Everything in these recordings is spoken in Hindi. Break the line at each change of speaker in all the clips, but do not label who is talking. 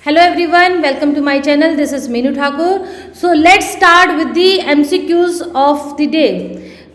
Hello everyone, welcome to my channel. This is Meenu Thakur. So let's start with the MCQs of the day.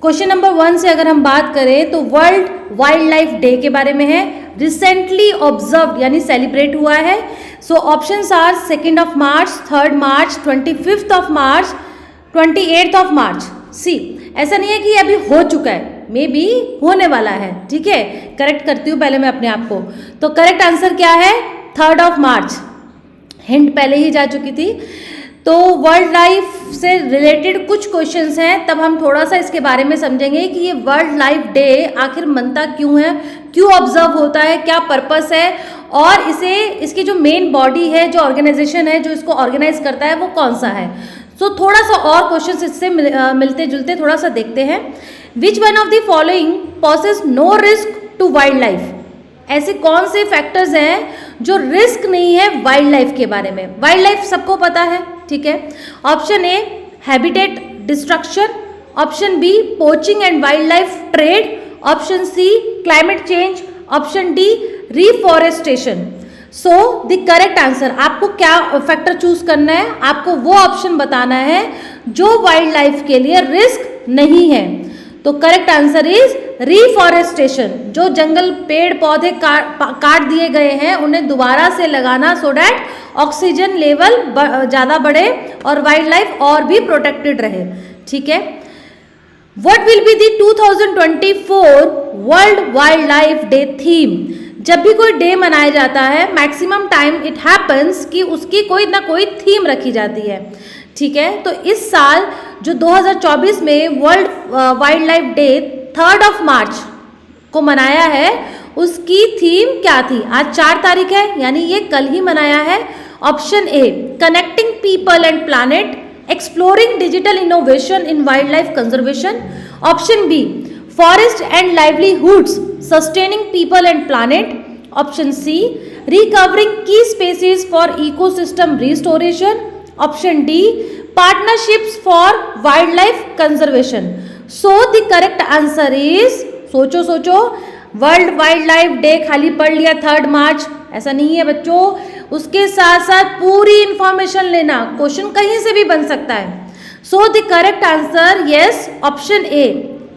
Question number 1 से अगर हम बात करें तो वर्ल्ड वाइल्ड लाइफ डे के बारे में है. रिसेंटली ऑब्जर्व यानी सेलिब्रेट हुआ है. So options are 2 of March, 3 March, 25 of March, 28 of March. See ऐसा नहीं है कि अभी हो चुका है, मे बी होने वाला है. ठीक है, करेक्ट करती हूँ पहले मैं अपने आप को. तो करेक्ट आंसर क्या है? 3 ऑफ मार्च. हिंट पहले ही जा चुकी थी. तो वर्ल्ड लाइफ से रिलेटेड कुछ क्वेश्चंस हैं, तब हम थोड़ा सा इसके बारे में समझेंगे कि ये वर्ल्ड लाइफ डे आखिर मनता क्यों है, क्यों ऑब्जर्व होता है, क्या पर्पस है और इसकी जो मेन बॉडी है, जो ऑर्गेनाइजेशन है जो इसको ऑर्गेनाइज करता है वो कौन सा है. सो थोड़ा सा और क्वेश्चंस इससे मिलते जुलते थोड़ा सा देखते हैं. Which one of the following poses no risk to wild life? ऐसे कौन से फैक्टर्स हैं जो रिस्क नहीं है वाइल्ड लाइफ के बारे में? वाइल्ड लाइफ सबको पता है, ठीक है. Option A habitat destruction, option B poaching and wild life trade, option C climate change, option D reforestation. So the correct answer, आपको क्या फैक्टर चूज करना है? आपको वो ऑप्शन बताना है जो वाइल्ड लाइफ के लिए रिस्क नहीं है. तो करेक्ट आंसर इज रिफॉरेस्टेशन. जो जंगल पेड़ पौधे काट दिए गए हैं उन्हें दोबारा से लगाना, सो डैट ऑक्सीजन लेवल ज़्यादा बढ़े और वाइल्ड लाइफ और भी प्रोटेक्टेड रहे. ठीक है. What will be the 2024 world wild life day theme? जब भी कोई डे मनाया जाता है मैक्सिमम टाइम इट हैपन्स कि उसकी कोई ना कोई थीम रखी जाती है. ठीक है. तो इस साल जो 2024 में world wild life day 3 of March को मनाया है, उसकी थीम क्या थी? आज 4 तारीख है यानी ये कल ही मनाया है. Option A connecting people and planet, exploring digital innovation in wild life conservation, option B forest and livelihoods sustaining people and planet, option C recovering key species for ecosystem restoration, option D partnerships for wild life conservation. So the correct answer is, सोचो, वर्ल्ड वाइल्ड लाइफ डे खाली पढ़ लिया 3 मार्च, ऐसा नहीं है बच्चों. उसके साथ साथ पूरी इंफॉर्मेशन लेना, क्वेश्चन कहीं से भी बन सकता है. So the correct answer yes, option A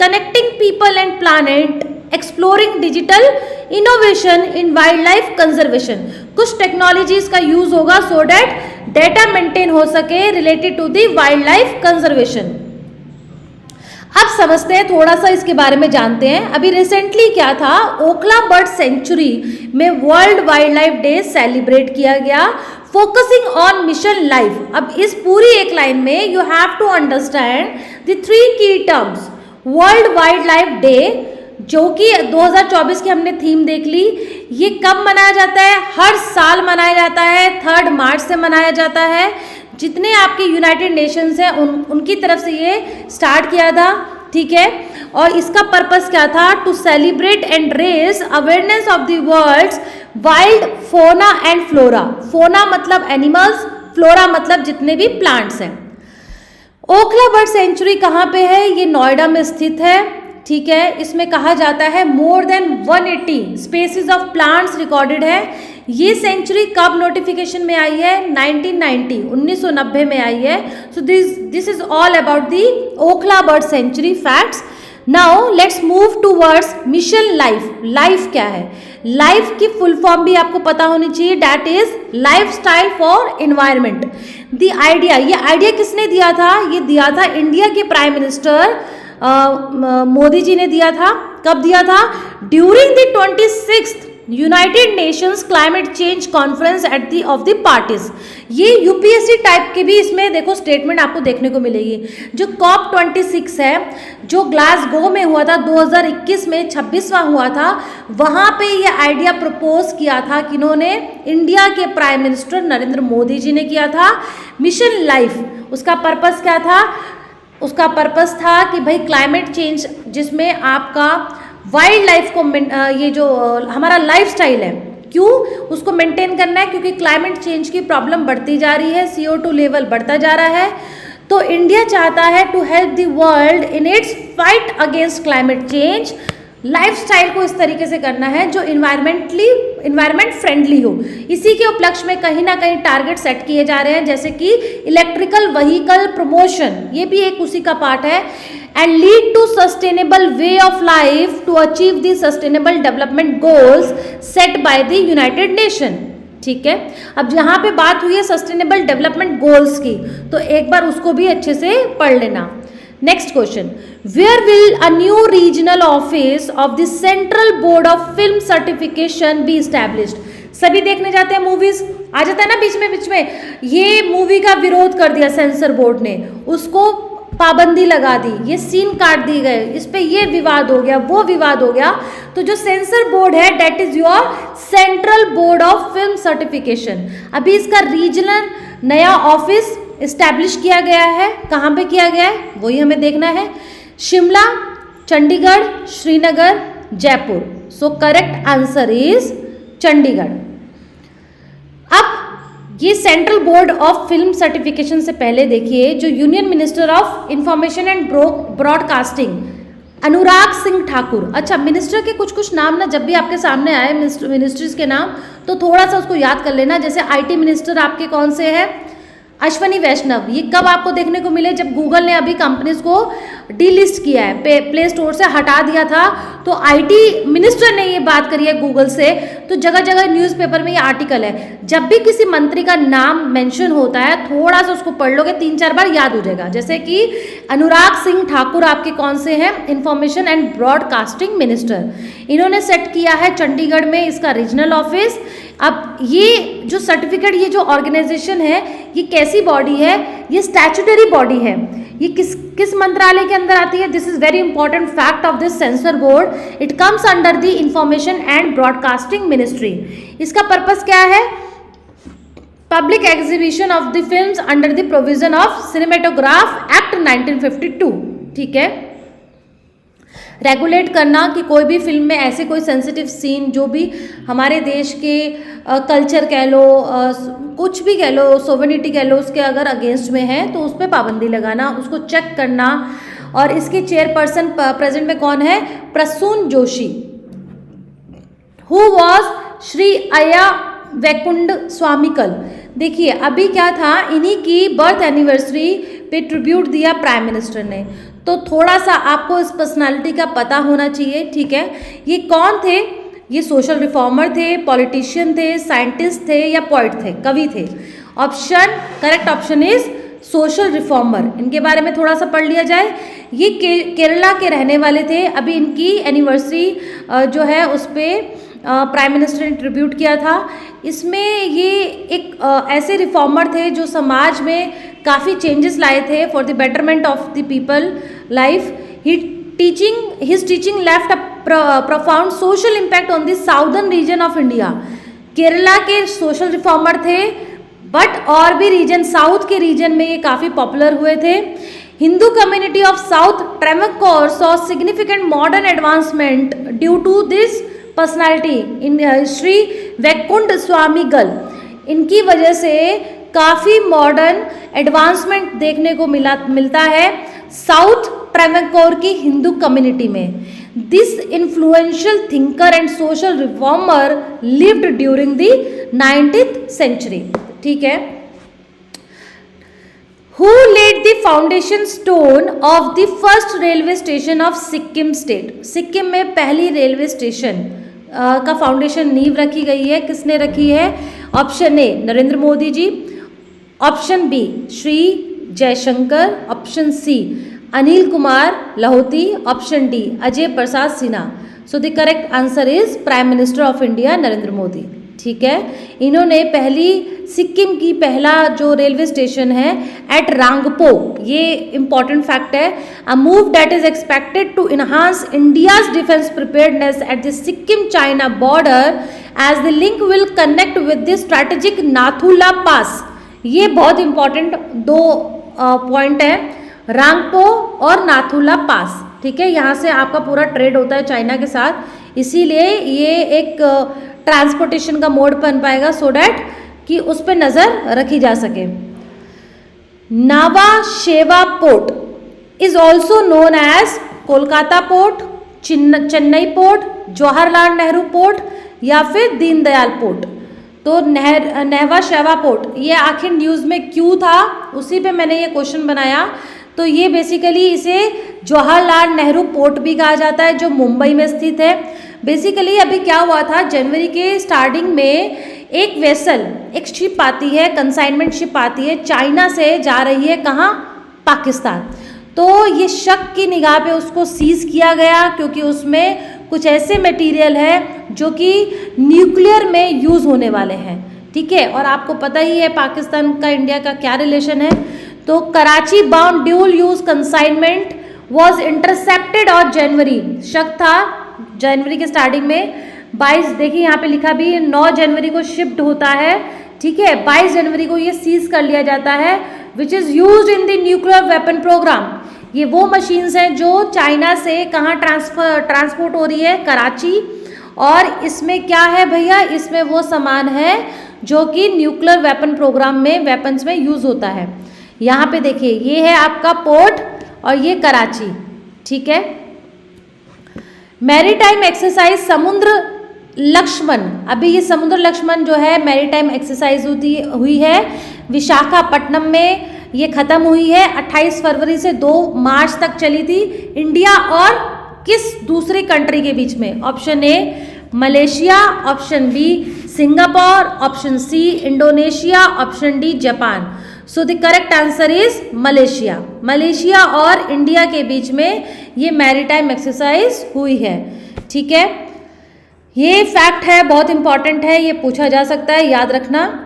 connecting people and planet, exploring digital innovation in wild life conservation. कुछ टेक्नोलॉजीज का यूज होगा सो डैट डेटा मेंटेन हो सके related to the wild life conservation. अब समझते हैं, थोड़ा सा इसके बारे में जानते हैं. अभी रिसेंटली क्या था, ओखला बर्ड सेंचुरी में world wild life day celebrate किया गया, फोकसिंग ऑन मिशन लाइफ. अब इस पूरी एक लाइन में you have to understand the 3 key terms. World wild life day जो कि 2024 की हमने थीम देख ली, ये कब मनाया जाता है? हर साल मनाया जाता है, 3 मार्च से मनाया जाता है. जितने आपके यूनाइटेड नेशंस हैं उनकी तरफ से ये स्टार्ट किया था. ठीक है. और इसका पर्पस क्या था? To celebrate and raise awareness of the world's wild fauna and flora. Fauna मतलब एनिमल्स, फ्लोरा मतलब जितने भी प्लांट्स हैं. ओखला बर्ड सेंचुरी कहाँ पे है? ये नोएडा में स्थित है. ठीक है. इसमें कहा जाता है more than 180 species of plants recorded है. ये सेंचुरी कब नोटिफिकेशन में आई है? 1990 में आई है. So this is all about the Okhla bird sanctuary facts. Now let's move towards mission life. Life क्या है? लाइफ की फुल फॉर्म भी आपको पता होनी चाहिए, that is life style for environment. The idea, ये आइडिया किसने दिया था? ये दिया था इंडिया के प्राइम मिनिस्टर मोदी जी ने दिया था. कब दिया था? During the 26th United Nations climate change conference at the of the parties. ये यूपीएससी टाइप के भी इसमें देखो स्टेटमेंट आपको देखने को मिलेगी. जो COP26 है जो ग्लासगो में हुआ था 2021 में, 26वां हुआ था, वहाँ पे ये आइडिया प्रपोज किया था किन्होंने? इंडिया के प्राइम मिनिस्टर नरेंद्र मोदी जी ने किया था. मिशन लाइफ, उसका पर्पस क्या था? उसका पर्पस था कि भाई क्लाइमेट चेंज जिसमें आपका वाइल्ड लाइफ को ये जो हमारा लाइफस्टाइल है, क्यों उसको मेंटेन करना है? क्योंकि क्लाइमेट चेंज की प्रॉब्लम बढ़ती जा रही है, CO2 लेवल बढ़ता जा रहा है. तो इंडिया चाहता है to help the world in its fight against climate change lifestyle को इस तरीके से करना है जो इन्वायरमेंट फ्रेंडली हो। इसी के उपलक्ष्य में कहीं ना कहीं टारगेट सेट किए जा रहे हैं, जैसे कि इलेक्ट्रिकल व्हीकल प्रमोशन, ये भी एक उसी का पार्ट है। And lead to sustainable way of life to achieve the sustainable development goals set by the United Nation. ठीक है, अब जहां पे बात हुई है सस्टेनेबल डेवलपमेंट गोल्स की, तो एक बार उसको भी अच्छे से पढ़ लेना। Next question, where will a new regional office of the Central board of film Certification be established. सभी देखने जाते हैं मूवीज, आ जाता है ना बीच में ये मूवी का विरोध कर दिया सेंसर बोर्ड ने, उसको पाबंदी लगा दी, ये सीन काट दी गए, इस पे ये विवाद हो गया, वो विवाद हो गया, तो जो सेंसर बोर्ड है that is your central board of film certification. अभी इसका रीजनल नया ऑफिस इस्टेब्लिश किया गया है, कहाँ पे किया गया है वही हमें देखना है, Shimla, Chandigarh, Srinagar, Jaipur. So correct answer is Chandigarh. अब ये central board of film certification से पहले देखिए जो union minister of information and broadcasting Anurag Singh Thakur. अच्छा, मिनिस्टर के कुछ कुछ नाम ना जब भी आपके सामने आए मिनिस्ट्रीज के नाम, तो थोड़ा सा उसको याद कर लेना। जैसे आईटी मिनिस्टर आपके कौन से हैं, अश्वनी वैष्णव। ये कब आपको देखने को मिले, जब गूगल ने अभी कंपनीज को डीलिस्ट किया है, प्ले स्टोर से हटा दिया था, तो आईटी मिनिस्टर ने ये बात करी है गूगल से, तो जगह जगह न्यूज़पेपर में ये आर्टिकल है। जब भी किसी मंत्री का नाम मेंशन होता है, थोड़ा सा उसको पढ़ लोगे, 3-4 बार याद हो जाएगा। जैसे कि अनुराग सिंह ठाकुर आपके कौन से हैं, इंफॉर्मेशन एंड ब्रॉडकास्टिंग मिनिस्टर। इन्होंने सेट किया है चंडीगढ़ में इसका रीजनल ऑफिस। अब ये जो सर्टिफिकेट, ये जो ऑर्गेनाइजेशन है, ये कैसी बॉडी है, ये स्टैट्यूटरी बॉडी है। ये किस मंत्रालय के अंदर आती है, this is very important fact of this sensor board. It comes under the information and broadcasting ministry. इसका पर्पस क्या है, public exhibition of the films under the provision of cinematograph act 1952। ठीक है, रेगुलेट करना कि कोई भी फिल्म में ऐसे कोई सेंसिटिव सीन जो भी हमारे देश के कल्चर कह लो, कुछ भी कह लो, सोवेनिटी कह लो, उसके अगर अगेंस्ट में है तो उस पर पाबंदी लगाना, उसको चेक करना। और इसके चेयरपर्सन प्रेजेंट में कौन है, प्रसून जोशी, हु वॉज श्री अय्या वैकुंठ स्वामीकल। देखिए अभी क्या था, इन्हीं की बर्थ एनिवर्सरी पे ट्रिब्यूट दिया प्राइम मिनिस्टर ने, तो थोड़ा सा आपको इस पर्सनालिटी का पता होना चाहिए। ठीक है, ये कौन थे, ये सोशल रिफॉर्मर थे, पॉलिटिशियन थे, साइंटिस्ट थे या पोइट थे, कवि थे। Option, correct option is social reformer. इनके बारे में थोड़ा सा पढ़ लिया जाए। ये केरला के रहने वाले थे। अभी इनकी एनिवर्सरी जो है उस पर प्राइम मिनिस्टर ने ट्रिब्यूट किया था। इसमें ये एक ऐसे रिफॉर्मर थे जो समाज में काफ़ी चेंजेस लाए थे for the betterment of the people life. His teaching left a profound social impact on the southern region of India. Kerala के सोशल रिफॉर्मर थे, बट और भी रीजन, साउथ के रीजन में ये काफ़ी पॉपुलर हुए थे। Hindu community of south Travancore saw significant modern advancement due to this personality in Shri Vaikunta Swamikal. इनकी वजह से काफ़ी मॉडर्न एडवांसमेंट देखने को मिलता है साउथ ट्रेवंकोर की हिंदू कम्युनिटी में। This influential thinker and social reformer lived during the 19th century. ठीक है, Who laid the foundation stone of the first railway station of Sikkim state. Sikkim में पहली रेलवे स्टेशन का फाउंडेशन नींव रखी गई है, किसने रखी है? Option A Narendra Modi ji, option B Shri Jaishankar, option C Anil Kumar Lahoti, option D Ajay Prasad Sinha. So the correct answer is prime minister of India Narendra Modi. ठीक है, इन्होंने पहली सिक्किम की पहला जो रेलवे स्टेशन है एट रांगपो, ये इंपॉर्टेंट फैक्ट है, a move that is expected to enhance India's defence preparedness at the Sikkim China border as the link will connect with the strategic Nathula pass. ये बहुत इंपॉर्टेंट दो पॉइंट है, रांगपो और नाथुला पास। ठीक है, यहाँ से आपका पूरा ट्रेड होता है चाइना के साथ, इसीलिए ये एक ट्रांसपोर्टेशन का मोड बन पाएगा सो डैट कि उस पर नज़र रखी जा सके। Nava Sheva port is also known as Kolkata port, Chennai port, Jawaharlal Nehru port या फिर दीनदयाल पोर्ट। तो नहवा शैवा पोर्ट, ये आखिर न्यूज़ में क्यों था, उसी पे मैंने ये क्वेश्चन बनाया। तो ये बेसिकली इसे जवाहरलाल नेहरू पोर्ट भी कहा जाता है, जो मुंबई में स्थित है। बेसिकली अभी क्या हुआ था, जनवरी के स्टार्टिंग में एक वेसल, एक शिप आती है, कंसाइनमेंट शिप आती है, चाइना से जा रही है कहाँ, पाकिस्तान। तो ये शक की निगाह पे उसको सीज किया गया, क्योंकि उसमें कुछ ऐसे मटेरियल है जो कि न्यूक्लियर में यूज़ होने वाले हैं, ठीक है। और आपको पता ही है पाकिस्तान का इंडिया का क्या रिलेशन है। तो Karachi bound dual use consignment was intercepted और जनवरी, शक था जनवरी के स्टार्टिंग में 22, देखिए यहाँ पे लिखा भी 9 जनवरी को शिफ्ट होता है, ठीक है। 22 जनवरी को ये सीज कर लिया जाता है, which is use in the nuclear weapon program. ये वो मशीन्स हैं जो चाइना से कहाँ ट्रांसपोर्ट हो रही है, कराची। और इसमें क्या है भैया, इसमें वो सामान है जो कि न्यूक्लियर वेपन प्रोग्राम में, वेपन्स में यूज़ होता है। यहाँ पे देखिए ये है आपका पोर्ट और ये कराची, ठीक है। मैरीटाइम एक्सरसाइज समुद्र लक्ष्मण, अभी ये समुद्र लक्ष्मण जो है मैरीटाइम एक्सरसाइज हुई है विशाखापट्टनम में, ये खत्म हुई है 28 फरवरी से 2 मार्च तक चली थी। इंडिया और किस दूसरी कंट्री के बीच में, option A Malaysia, option B Singapore, option C Indonesia, option D Japan. So the correct answer is Malaysia. Malaysia और इंडिया के बीच में ये मैरीटाइम एक्सरसाइज हुई है, ठीक है। ये फैक्ट है, बहुत इंपॉर्टेंट है, ये पूछा जा सकता है, याद रखना।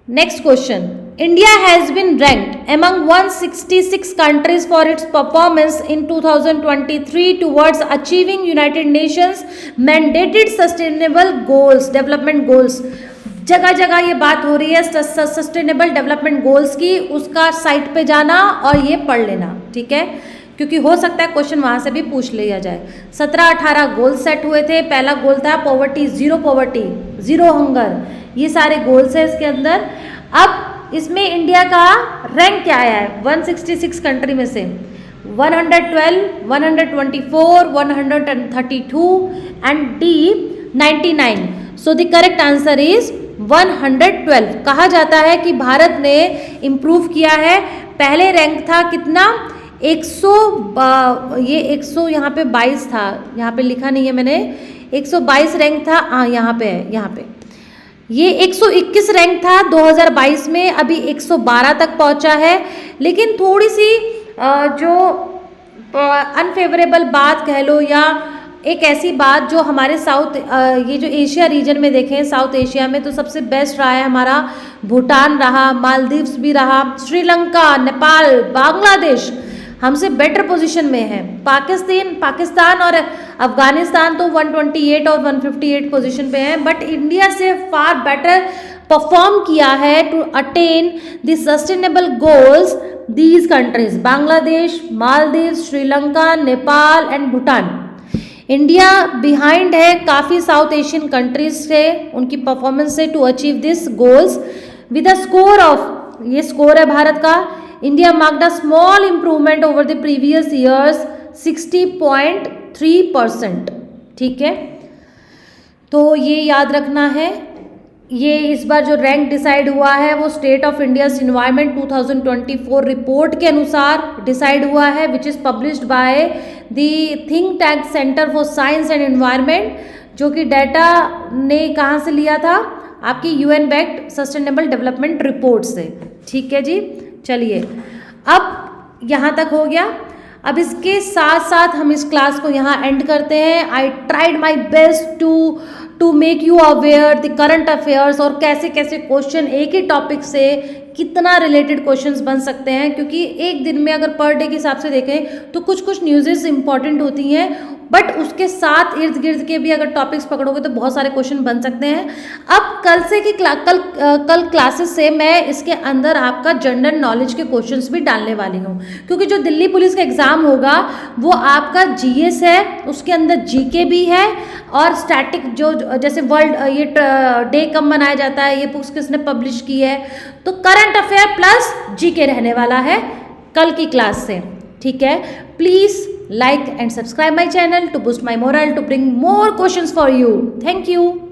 Next question, India has been ranked among 166 countries for its performance in 2023 towards achieving United Nations mandated sustainable goals, development goals। जगह जगह ये बात हो रही है सस्टेनेबल डेवलपमेंट गोल्स की, उसका साइट पे जाना और ये पढ़ लेना, ठीक है, क्योंकि हो सकता है क्वेश्चन वहाँ से भी पूछ लिया जाए। 17-18 गोल सेट हुए थे। पहला गोल था पॉवर्टी, जीरो हंगर, ये सारे गोल्स हैं इसके अंदर। अब इसमें इंडिया का रैंक क्या आया है 166 कंट्री में से, 112, 124, 132 and D 99। So the correct answer is 112। कहा जाता है कि भारत ने इम्प्रूव किया है, पहले रैंक था कितना 100, ये 100 यहाँ पे 22 था, यहाँ पे लिखा नहीं है मैंने, 122 रैंक था, हाँ यहाँ पे है, यहाँ पे ये 121 रैंक था 2022 में, अभी 112 तक पहुंचा है। लेकिन थोड़ी सी जो अनफेवरेबल बात कह लो, या एक ऐसी बात जो हमारे साउथ, ये जो एशिया रीजन में देखें, साउथ एशिया में तो सबसे बेस्ट रहा है हमारा भूटान रहा, मालदीव्स भी रहा, श्रीलंका, नेपाल, बांग्लादेश हमसे बेटर पोजीशन में है। पाकिस्तान और अफगानिस्तान तो 128 और 158 पोजीशन पे हैं, बट इंडिया से फार बेटर परफॉर्म किया है to attain the sustainable goals these countries, Bangladesh, Maldives, Sri Lanka, Nepal and Bhutan. India behind है काफ़ी साउथ एशियन कंट्रीज से, उनकी परफॉर्मेंस से to achieve this goals with a score of, ये स्कोर है भारत का, India marked a small improvement over the previous years 60.3%, ठीक है। तो ये याद रखना है। ये इस बार जो रैंक डिसाइड हुआ है वो state of India's environment 2024 report के अनुसार डिसाइड हुआ है, which is published by the think tank centre for science and environment, जो कि डाटा ने कहाँ से लिया था, आपकी UN backed sustainable development report से, ठीक है जी। चलिए अब यहाँ तक हो गया। अब इसके साथ साथ हम इस क्लास को यहाँ एंड करते हैं। I tried my best to make you aware the current affairs, और कैसे कैसे क्वेश्चन एक ही टॉपिक से कितना रिलेटेड क्वेश्चंस बन सकते हैं, क्योंकि एक दिन में अगर पर डे के हिसाब से देखें तो कुछ कुछ न्यूज़ेस इंपॉर्टेंट होती हैं, बट उसके साथ इर्द गिर्द के भी अगर टॉपिक्स पकड़ोगे तो बहुत सारे क्वेश्चन बन सकते हैं। अब कल से कल क्लासेस से मैं इसके अंदर आपका जनरल नॉलेज के क्वेश्चंस भी डालने वाली हूँ, क्योंकि जो दिल्ली पुलिस का एग्ज़ाम होगा वो आपका GS है, उसके अंदर GK भी है, और स्टैटिक जो जैसे वर्ल्ड ये डे कब मनाया जाता है, ये बुक्स किसने पब्लिश की है, तो करंट अफेयर प्लस GK रहने वाला है कल की क्लास से, ठीक है। Please like and subscribe my channel to boost my morale to bring more questions for you. Thank you.